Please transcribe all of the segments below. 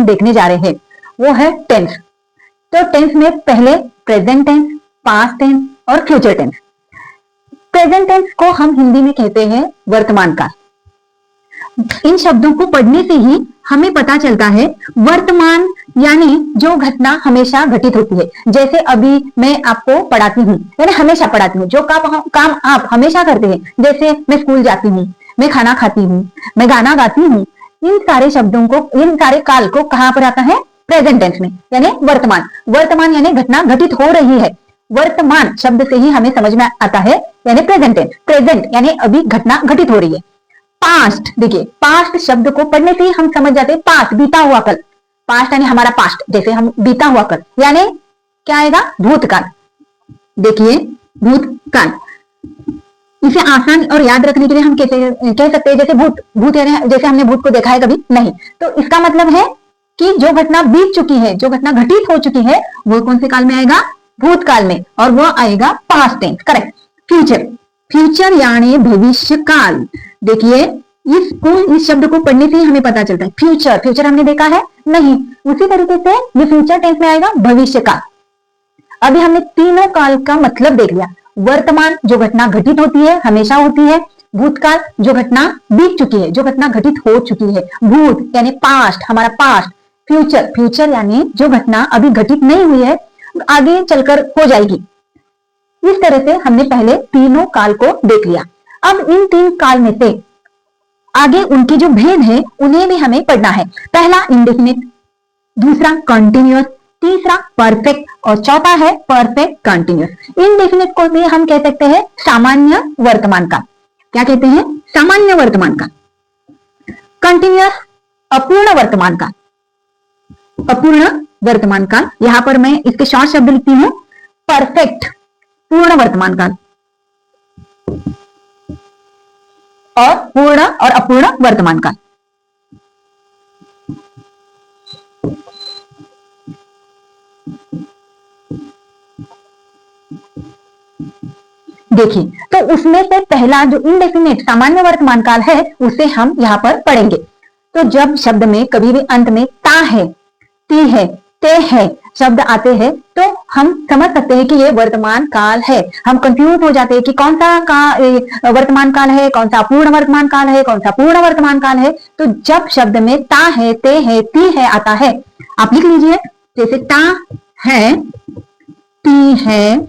हम देखने जा रहे हैं वो है टेंस। तो टेंस में पहले प्रेजेंट टेंस, पास्ट टेंस और फ्यूचर टेंस। प्रेजेंट टेंस को हम हिंदी में कहते हैं वर्तमान काल। इन शब्दों को पढ़ने से ही हमें पता चलता है वर्तमान यानी जो घटना हमेशा घटित होती है। जैसे अभी मैं आपको पढ़ाती हूँ, यानी हमेशा पढ़ाती हूँ, जो काम आप हमेशा करते हैं, जैसे मैं स्कूल जाती हूँ, मैं खाना खाती हूँ, मैं गाना गाती हूँ, इन सारे शब्दों को, इन सारे काल को कहां पर आता है? प्रेजेंट टेंस में, यानी वर्तमान। वर्तमान यानी घटना घटित हो रही है। वर्तमान शब्द से ही हमें समझ में आता है, यानी प्रेजेंट टेंस। प्रेजेंट यानी अभी घटना घटित हो रही है। पास्ट, देखिए पास्ट शब्द को पढ़ने से ही हम समझ जाते हैं पास्ट, बीता हुआ कल। पास्ट यानी हमारा पास्ट, जैसे हम बीता हुआ कल, यानी क्या आएगा? भूतकाल। देखिए भूतकाल, इसे आसान और याद रखने के लिए हम कैसे कह सकते हैं? जैसे भूत यानी जैसे हमने भूत को देखा है कभी नहीं, तो इसका मतलब है कि जो घटना बीत चुकी है, जो घटना घटित हो चुकी है, वो कौन से काल में आएगा? भूतकाल में, और वो आएगा past tense. Correct. Future, future यानी भविष्य काल। देखिए इस शब्द को पढ़ने से ही हमें पता चलता है फ्यूचर। फ्यूचर हमने देखा है नहीं, उसी तरीके से ये फ्यूचर टेंस में आएगा भविष्य काल। अभी हमने तीनों काल का मतलब देख लिया। वर्तमान जो घटना घटित होती है, हमेशा होती है। भूतकाल जो घटना बीत चुकी है, जो घटना घटित हो चुकी है। भूत यानी पास्ट, हमारा पास्ट। फ्यूचर, फ्यूचर यानी जो घटना अभी घटित नहीं हुई है, आगे चलकर हो जाएगी। इस तरह से हमने पहले तीनों काल को देख लिया। अब इन तीन काल में से आगे उनके जो भेद है उन्हें भी हमें पढ़ना है। पहला इंडेफिनिट, दूसरा कंटिन्यूअस, तीसरा परफेक्ट और चौथा है परफेक्ट कंटिन्यूअस। इंडेफिनिट को भी हम कह सकते हैं सामान्य वर्तमान काल। क्या कहते हैं? सामान्य वर्तमान काल। कंटिन्यूअस अपूर्ण वर्तमान काल। अपूर्ण वर्तमान काल, यहां पर मैं इसके शॉर्ट शब्द लिखती हूं। परफेक्ट पूर्ण वर्तमान काल और पूर्ण और अपूर्ण वर्तमान काल। देखिए तो उसमें से पहला जो इंडेफिनिट सामान्य वर्तमान काल है उसे हम यहां पर पढ़ेंगे। तो जब शब्द में कभी भी अंत में ता है, ती है, ते है शब्द आते हैं तो हम समझ सकते हैं कि ये वर्तमान काल है। हम कंफ्यूज हो जाते हैं कि कौन सा वर्तमान काल है, कौन सा अपूर्ण वर्तमान काल है, कौन सा पूर्ण वर्तमान काल है। तो जब शब्द में ता है, ते है, ती है आता है, आप लिख लीजिए। जैसे ता है, ती है,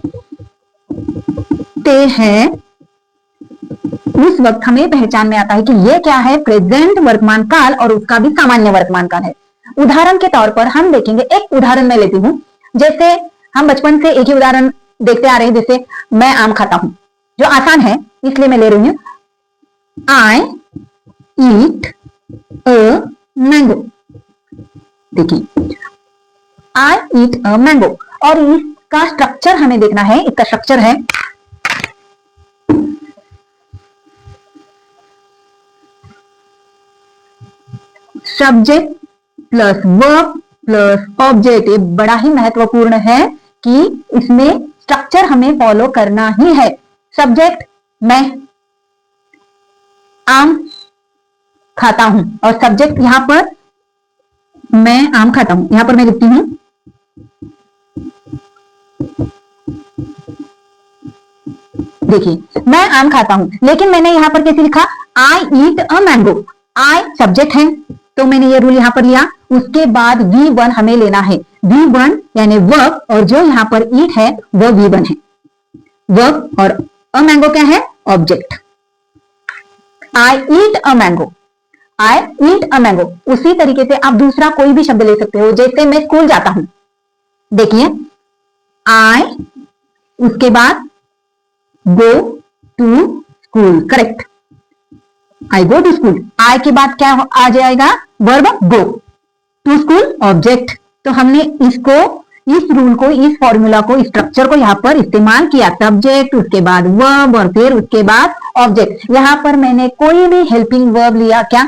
ते है, उस वक्त हमें पहचान में आता है कि ये क्या है? प्रेजेंट वर्तमान काल और उसका भी सामान्य वर्तमान काल है। उदाहरण के तौर पर हम देखेंगे, एक उदाहरण मैं लेती हूं। जैसे हम बचपन से एक ही उदाहरण देखते आ रहे हैं, जैसे मैं आम खाता हूं, जो आसान है इसलिए मैं ले रही हूं। आई ईट अ मैंगो। देखिए आई ईट अ मैंगो, और इसका स्ट्रक्चर हमें देखना है। इसका स्ट्रक्चर है subject plus verb plus object. ये बड़ा ही महत्वपूर्ण है कि इसमें स्ट्रक्चर हमें फॉलो करना ही है। सब्जेक्ट मैं आम खाता हूं, और सब्जेक्ट यहां पर मैं आम खाता हूं, यहां पर मैं लिखती हूं देखिए मैं आम खाता हूं, लेकिन मैंने यहां पर कैसे लिखा? आई eat a mango. I subject है तो मैंने ये रूल यहां पर लिया। उसके बाद V1 हमें लेना है। V1 यानी वर्ब, और जो यहां पर ईट है वो V1 है। वर्ब और अ मैंगो क्या है? Object. I eat a mango, I eat a mango. उसी तरीके से आप दूसरा कोई भी शब्द ले सकते हो। जैसे मैं स्कूल जाता हूं, देखिए आई, उसके बाद go to school. Correct, I go to school. I के बाद क्या आ जाएगा? Verb go. To school object. तो हमने इसको, इस रूल को, इस फॉर्मूला को, इस स्ट्रक्चर को यहाँ पर इस्तेमाल किया। सब्जेक्ट, उसके बाद वर्ब और फिर उसके बाद ऑब्जेक्ट। यहाँ पर मैंने कोई भी हेल्पिंग वर्ब लिया। क्या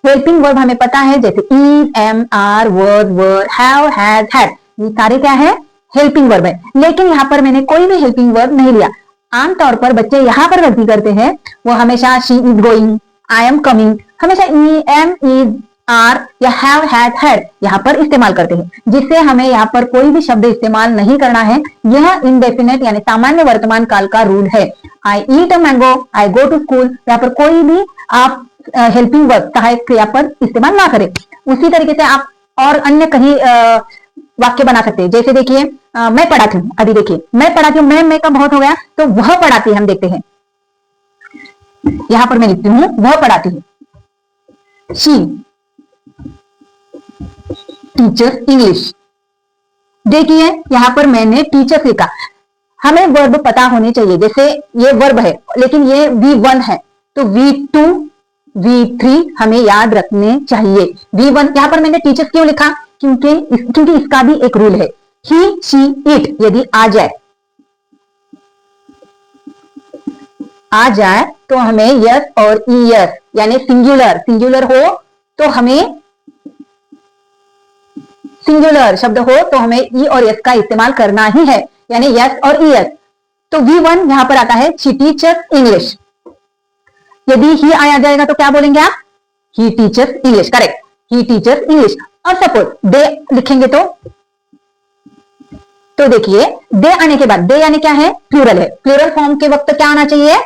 हेल्पिंग वर्ब हमें पता है? जैसे is, am, are, word, were, have, has, had, ये सारे क्या है? हेल्पिंग वर्ब है। लेकिन यहाँ पर मैंने कोई भी हेल्पिंग वर्ब नहीं लिया। आमतौर पर बच्चे यहाँ पर गलती करते हैं, वो हमेशा she is going, I am coming, हमेशा एम, इज, आर या हैव हैड हैड यहाँ पर इस्तेमाल करते हैं, जिससे हमें यहाँ पर कोई भी शब्द इस्तेमाल नहीं करना है। यह इनडेफिनेट यानी सामान्य वर्तमान काल का रूल है। I eat a mango, I go to school, यहाँ पर कोई भी आप हेल्पिंग वर्ब सहायक क्रियापद इस्तेमाल ना करें। उसी तरीके से आप और अन्य कहीं वाक्य बना सकते हैं। जैसे देखिए मैं पढ़ाती हूँ, अभी देखिए मैं पढ़ाती हूँ, मैं का बहुत हो गया, तो वह पढ़ाती है। हम देखते हैं यहां पर मैं लिखती हूँ वह पढ़ाती है। She teacher English. देखिए यहां पर मैंने टीचर लिखा। हमें वर्ब पता होने चाहिए। जैसे ये वर्ब है लेकिन ये V1 है, तो V2 V3 हमें याद रखने चाहिए। V1 यहां पर मैंने टीचर्स क्यों लिखा, क्योंकि इसका भी एक रूल है। ही शी इट यदि आ जाए तो हमें यस और ईएस यानी सिंगुलर हो तो हमें सिंगुलर शब्द हो तो हमें ई और यस का इस्तेमाल करना ही है, यानी यस और ईएस। तो V1 यहां पर आता है शी टीचर्स इंग्लिश। यदि ही आया जाएगा तो क्या बोलेंगे आप, ही टीचर्स इंग्लिश। करेक्ट, ही टीचर्स इंग्लिश। और सपोज दे लिखेंगे तो देखिए दे आने के बाद, दे यानी क्या है, प्लूरल है। प्लूरल फॉर्म के वक्त क्या आना चाहिए,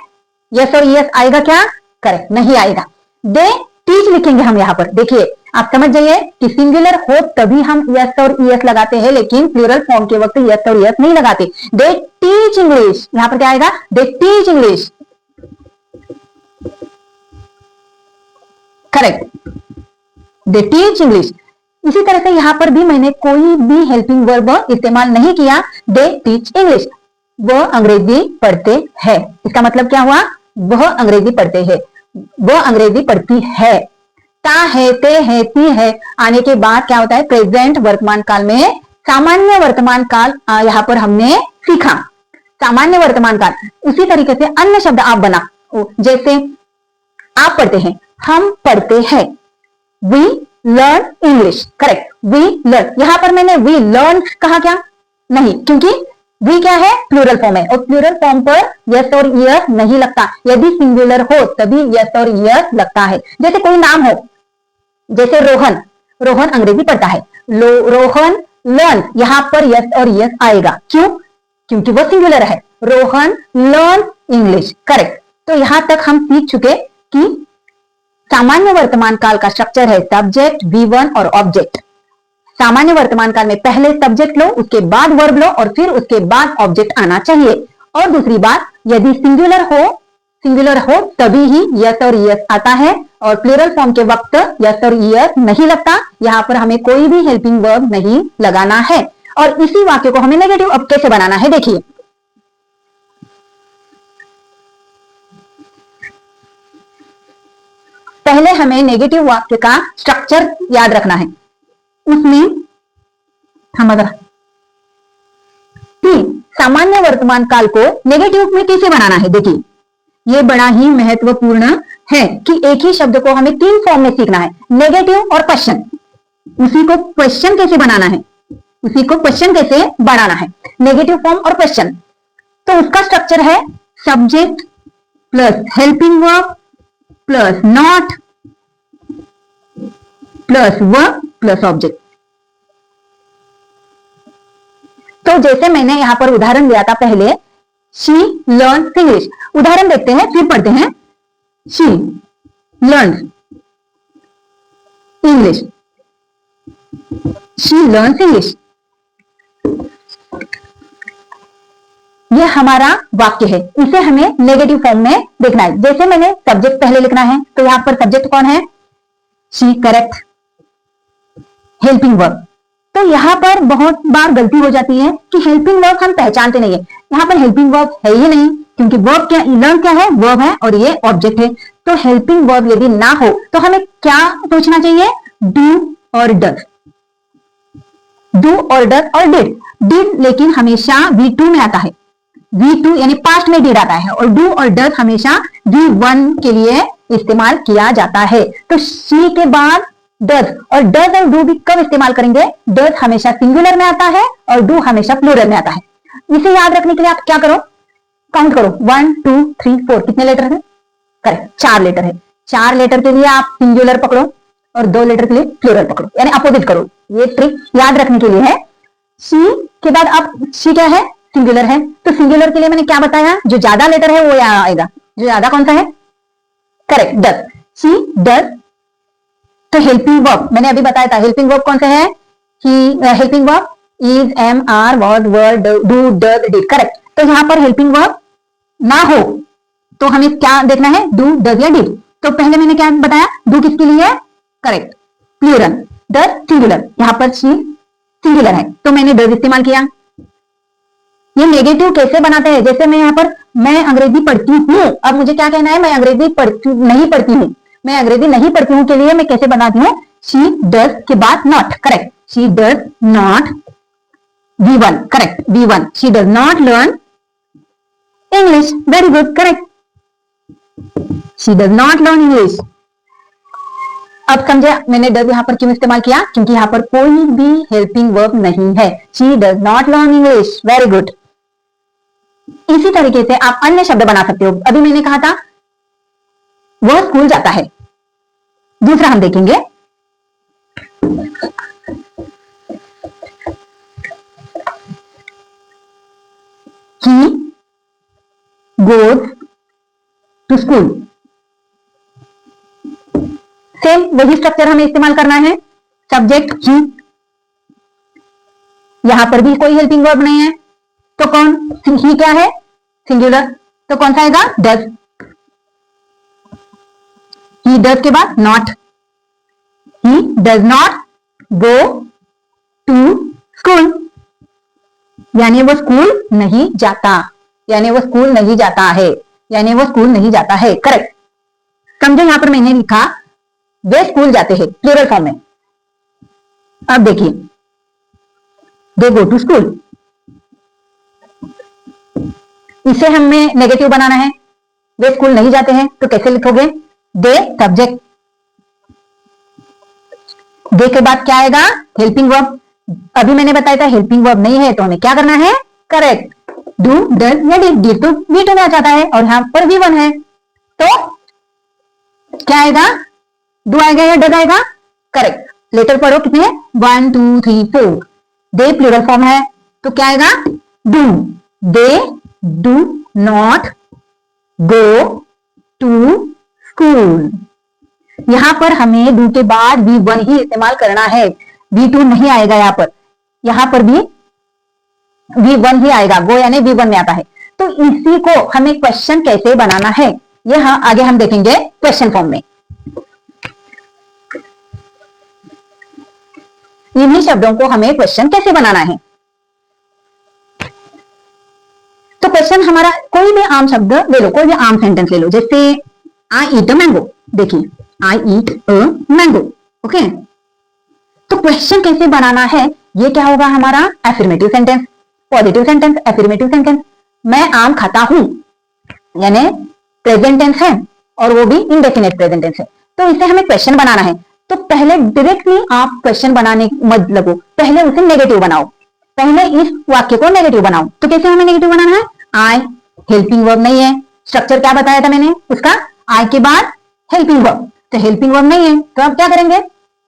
यस और यस आएगा क्या, करेक्ट नहीं आएगा। दे टीच लिखेंगे हम यहाँ पर। देखिए आप समझ जाइए कि सिंगुलर हो तभी हम यस और ईएस लगाते हैं, लेकिन प्लूरल फॉर्म के वक्त यस और ईएस नहीं लगाते। दे टीच इंग्लिश, यहां पर क्या आएगा, they teach English. Correct, they teach English. इसी तरह से यहां पर भी मैंने कोई भी हेल्पिंग वर्ब इस्तेमाल नहीं किया। दे टीच इंग्लिश, वह अंग्रेजी पढ़ते हैं। इसका मतलब क्या हुआ, वह अंग्रेजी पढ़ते हैं, वह अंग्रेजी पढ़ती है। ता है, ते है, ती है आने के बाद क्या होता है, प्रेजेंट वर्तमान काल में सामान्य वर्तमान काल यहां पर हमने सीखा, सामान्य वर्तमान काल। उसी तरीके से अन्य शब्द आप बना, जैसे आप पढ़ते हैं, हम पढ़ते हैं। We learn English. Correct, we learn. यहां पर मैंने वी लर्न कहा क्या, नहीं, क्योंकि वी क्या है, प्लूरल फॉर्म है और प्लूरल फॉर्म पर यस और यस नहीं लगता। यदि सिंगुलर हो तभी यस और यस लगता है। जैसे कोई नाम हो, जैसे रोहन, रोहन अंग्रेजी पढ़ता है। रोहन लर्न, यहां पर यस और यस आएगा। क्यों, क्योंकि वो सिंगुलर है। Rohan learn English. करेक्ट, तो यहां तक हम सीख चुके कि सामान्य वर्तमान काल का स्ट्रक्चर है सब्जेक्ट, V1 और ऑब्जेक्ट। सामान्य वर्तमान काल में पहले सब्जेक्ट लो, उसके बाद वर्ब लो और फिर उसके बाद ऑब्जेक्ट आना चाहिए। और दूसरी बात, यदि सिंगुलर हो तभी ही यस और यस आता है और प्लूरल फॉर्म के वक्त यस और यस नहीं लगता। यहां पर हमें कोई भी हेल्पिंग वर्ब नहीं लगाना है। और इसी वाक्य को हमें नेगेटिव अब कैसे बनाना है, देखिए पहले हमें नेगेटिव वाक्य का स्ट्रक्चर याद रखना है। उसमें हम अगर सामान्य वर्तमान काल को नेगेटिव में कैसे बनाना है, देखिए ये बड़ा ही महत्वपूर्ण है कि एक ही शब्द को हमें 3 फॉर्म में सीखना है, नेगेटिव और क्वेश्चन। उसी को क्वेश्चन कैसे बनाना है, उसी को क्वेश्चन कैसे बनाना है, नेगेटिव फॉर्म और क्वेश्चन। तो उसका स्ट्रक्चर है subject plus helping verb plus not plus verb plus object. तो जैसे मैंने यहां पर उदाहरण दिया था पहले, शी लर्न्स इंग्लिश। उदाहरण देखते हैं फिर पढ़ते हैं। She learns English, she learns English. यह हमारा वाक्य है, इसे हमें नेगेटिव फॉर्म में देखना है। जैसे मैंने सब्जेक्ट पहले लिखना है, तो यहां पर सब्जेक्ट कौन है, शी। Correct, helping verb. तो यहां पर बहुत बार गलती हो जाती है कि हेल्पिंग वर्ब हम पहचानते नहीं है। यहां पर हेल्पिंग वर्ब है ही नहीं, क्योंकि वर्ब क्या, लर्न क्या है, वर्ब है और ये ऑब्जेक्ट है। तो हेल्पिंग वर्ब यदि ना हो तो हमें क्या सोचना चाहिए, डू और डज, डू और डज और डिड। डिड लेकिन हमेशा V2 में आता है, V2 यानी पास्ट में डिड आता है, और डू और डज हमेशा V1 के लिए इस्तेमाल किया जाता है। तो शी के बाद डज, और डज और डू भी कब इस्तेमाल करेंगे, डज हमेशा सिंगुलर में आता है और डू हमेशा प्लूरल में आता है। इसे याद रखने के लिए आप क्या करो, काउंट करो, 1 2 3 4, कितने लेटर है, करेक्ट 4 लेटर है। 4 लेटर के लिए आप सिंगुलर पकड़ो, और 2 लेटर के लिए प्लूरल पकड़ो, यानी अपोजिट करो। ये ट्रिक याद रखने के लिए है। शी के बाद अब शी क्या है, सिंगुलर है, तो सिंगुलर के लिए मैंने क्या बताया, जो ज्यादा लेटर है वो यहाँ आएगा। जो ज्यादा कौन सा है, करेक्ट, डज। She does. तो हेल्पिंग वर्ब मैंने अभी बताया था, हेल्पिंग वर्ब कौन सा है, helping verb is, am, are, was, were, do, does, did, correct. तो यहाँ पर हेल्पिंग वर्ब ना हो तो हमें क्या देखना है, डू, डज या डिड। तो पहले मैंने क्या बताया, डू किसके लिए है, करेक्ट, प्लूरल, डज सिंगुलर, यहाँ पर शी सिंगुलर है तो मैंने डज इस्तेमाल किया। ये नेगेटिव कैसे बनाते हैं, जैसे मैं यहाँ पर मैं अंग्रेजी पढ़ती हूँ, अब मुझे क्या कहना है, मैं अंग्रेजी नहीं पढ़ती हूँ, मैं अंग्रेजी नहीं पढ़ती हूँ के लिए मैं कैसे बनाती हूँ, शी डज के बाद not, correct, she does not, V1, correct, V1, she does not learn English, very good, correct, she does not learn English. अब समझे मैंने डज यहाँ पर क्यों इस्तेमाल किया, क्योंकि यहाँ पर कोई भी हेल्पिंग वर्ब नहीं है, she does not learn English, very good. इसी तरीके से आप अन्य शब्द बना सकते हो। अभी मैंने कहा था वह स्कूल जाता है, दूसरा हम देखेंगे, he goes to school। Same वही स्ट्रक्चर हमें इस्तेमाल करना है, सब्जेक्ट ही, यहां पर भी कोई हेल्पिंग वर्ब नहीं है तो कौन, ही क्या है, सिंगुलर, तो कौन सा आएगा, डज। ही डज के बाद not, he does not go to school, यानी वो स्कूल नहीं जाता, यानी वो स्कूल नहीं जाता है, यानी वो स्कूल नहीं जाता है, करेक्ट। समझो यहां पर मैंने लिखा वे स्कूल जाते हैं, प्लूरल फॉर्म में। अब देखिए दे गो टू स्कूल, इसे हमें नेगेटिव बनाना है, वे स्कूल नहीं जाते हैं तो कैसे लिखोगे, दे सब्जेक्ट, दे के बाद क्या आएगा, हेल्पिंग वर्ब। अभी मैंने बताया था हेल्पिंग वर्ब नहीं है तो हमें क्या करना है, करेक्ट, डू, डज या डिड, डिड तो V2 में आ जाता है और यहां पर V1 है तो क्या आएगा, डू आएगा या डज आएगा, करेक्ट। लेटर पढ़ो कितने, 1 2 3 4, दे प्लूरल फॉर्म है तो क्या आएगा, do, they do not go to school. यहां पर हमें डू के बाद V1 ही इस्तेमाल करना है, V2 नहीं आएगा, यहां पर भी V1 ही आएगा, गो यानी V1 में आता है। तो इसी को हमें क्वेश्चन कैसे बनाना है ये आगे हम देखेंगे क्वेश्चन फॉर्म में। इन्हीं शब्दों को हमें क्वेश्चन कैसे बनाना है, तो क्वेश्चन हमारा कोई भी आम शब्द ले लो, कोई भी आम सेंटेंस ले लो, जैसे आई ईट अ मैंगो, देखिए आई ईट अ मैंगो, ओके। तो क्वेश्चन कैसे बनाना है, ये क्या होगा हमारा affirmative sentence, positive sentence, affirmative sentence. मैं आम खाता हूं यानी प्रेजेंट टेंस है और वो भी इंडेफिनिट प्रेजेंट टेंस है, तो इसे हमें क्वेश्चन बनाना है। तो पहले डायरेक्टली आप क्वेश्चन बनाने मत लगो, पहले उसे नेगेटिव बनाओ, पहले इस वाक्य को नेगेटिव बनाओ। तो कैसे हमें नेगेटिव बनाना है, आई हेल्पिंग वर्ब नहीं है, स्ट्रक्चर क्या बताया था मैंने उसका, आई के बाद हेल्पिंग वर्ब, तो हेल्पिंग वर्ब नहीं है तो आप क्या करेंगे,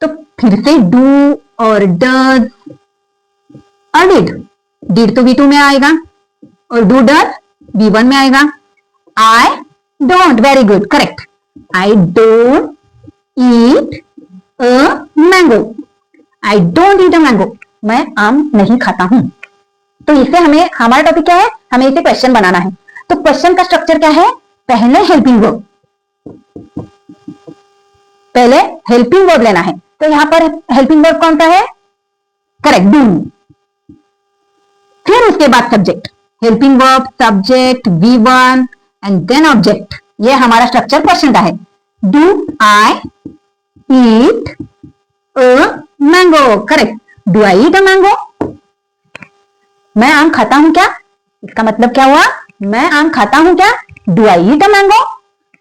तो फिर से डू और डज और डिड, डिड तो V2 में आएगा और डू डज V1 में आएगा। I don't, very good, correct, I don't eat a mango, I don't eat a mango, मैं आम नहीं खाता हूं। तो इसे हमें, हमारा टॉपिक क्या है, हमें इसे क्वेश्चन बनाना है। तो क्वेश्चन का स्ट्रक्चर क्या है, पहले हेल्पिंग वर्ब, पहले हेल्पिंग वर्ब लेना है। तो यहां पर हेल्पिंग वर्ब कौन सा है, करेक्ट, डू, फिर उसके बाद subject, helping verb, subject, V1 and then object. ये हमारा स्ट्रक्चर क्वेश्चन का है। Do I eat a mango, correct, do I eat a mango, मैं आम खाता हूं क्या, इसका मतलब क्या हुआ, मैं आम खाता हूं क्या, do I eat a mango.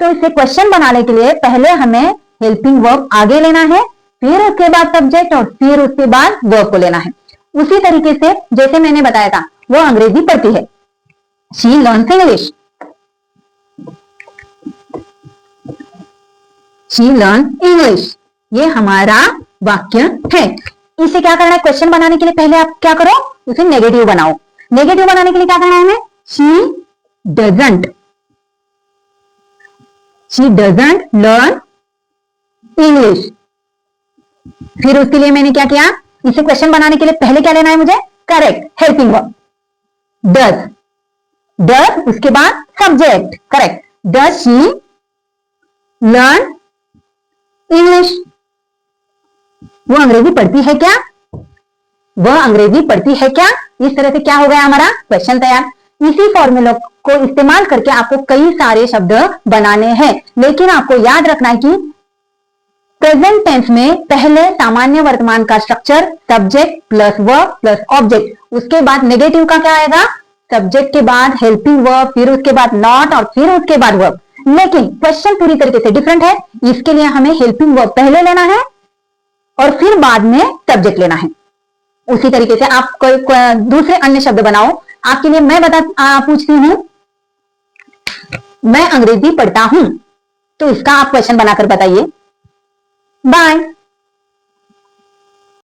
तो इसे क्वेश्चन बनाने के लिए पहले हमें हेल्पिंग वर्ब आगे लेना है, फिर उसके बाद सब्जेक्ट और फिर उसके बाद वर्ब को लेना है। उसी तरीके से जैसे मैंने बताया था वो अंग्रेजी पढ़ती है, she learns English, she learn English, ये हमारा वाक्य है। इसे क्या करना है, क्वेश्चन बनाने के लिए पहले आप क्या करो, उसे नेगेटिव बनाओ। नेगेटिव बनाने के लिए क्या करना है हमें, शी डजंट लर्न इंग्लिश। फिर उसके लिए मैंने क्या किया, इसे क्वेश्चन बनाने के लिए पहले क्या लेना है मुझे, करेक्ट हेल्पिंग वर्ब डज, उसके बाद subject correct, does she learn English. वो अंग्रेजी पढ़ती है क्या, वह अंग्रेजी पढ़ती है क्या। इस तरह से क्या हो गया हमारा क्वेश्चन तैयार। इसी फॉर्मूला को इस्तेमाल करके आपको कई सारे शब्द बनाने हैं, लेकिन आपको याद रखना है कि प्रेजेंट टेंस में पहले सामान्य वर्तमान का structure subject plus verb plus object, उसके बाद नेगेटिव का क्या आएगा, सब्जेक्ट के बाद हेल्पिंग वर्ब, फिर उसके बाद नॉट और फिर उसके बाद वर्ब। लेकिन क्वेश्चन पूरी तरीके से डिफरेंट है, इसके लिए हमें हेल्पिंग वर्ब पहले लेना है और फिर बाद में सब्जेक्ट लेना है। उसी तरीके से आप कोई दूसरे अन्य शब्द बनाओ। आपके लिए मैं पूछती हूं, मैं अंग्रेजी पढ़ता हूं, तो इसका आप क्वेश्चन बनाकर बताइए। बाय।